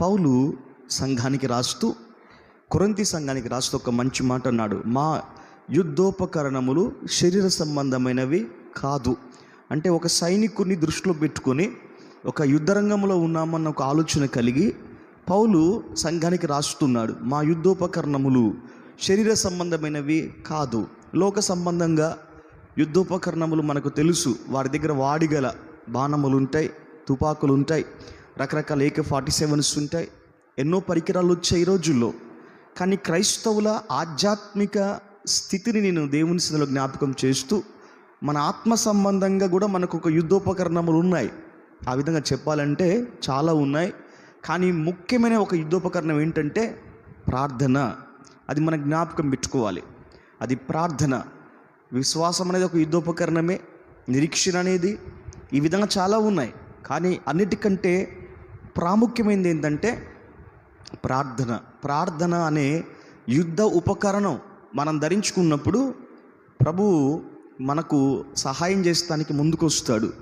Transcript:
పౌలు సంఘానికి రాస్తూ, కొరింథీ సంఘానికి రాస్తూ ఒక మంచి మాట అన్నాడు. మా యుద్ధోపకరణములు శరీర సంబంధమైనవి కాదు. అంటే ఒక సైనికుని దృష్టిలో పెట్టుకొని ఒక యుద్ధరంగంలో ఉన్నామన్న ఒక ఆలోచన కలిగి పౌలు సంఘానికి రాస్తున్నాడు. మా యుద్ధోపకరణములు శరీర సంబంధమైనవి కాదు. లోక సంబంధంగా యుద్ధోపకరణములు మనకు తెలుసు. వారి దగ్గర వాడిగల బాణములు ఉంటాయి, తుపాకులు ఉంటాయి, రకరకాల AK-47s ఉంటాయి, ఎన్నో పరికరాలు వచ్చాయి ఈ రోజుల్లో. కానీ క్రైస్తవుల ఆధ్యాత్మిక స్థితిని నేను దేవుని సన్నిధిలో జ్ఞాపకం చేస్తూ, మన ఆత్మ సంబంధంగా కూడా మనకు ఒక యుద్ధోపకరణములు ఉన్నాయి. ఆ విధంగా చెప్పాలంటే చాలా ఉన్నాయి. కానీ ముఖ్యమైన ఒక యుద్ధోపకరణం ఏంటంటే ప్రార్థన. అది మన జ్ఞాపకం పెట్టుకోవాలి. అది ప్రార్థన. విశ్వాసం అనేది ఒక యుద్ధోపకరణమే, నిరీక్షణ అనేది, ఈ విధంగా చాలా ఉన్నాయి. కానీ అన్నిటికంటే ప్రాముఖ్యమైనది ఏంటంటే ప్రార్థన. ప్రార్థన అనే యుద్ధ ఉపకరణం మనం ధరించుకున్నప్పుడు ప్రభువు మనకు సహాయం చేస్తానికి ముందుకు వస్తాడు.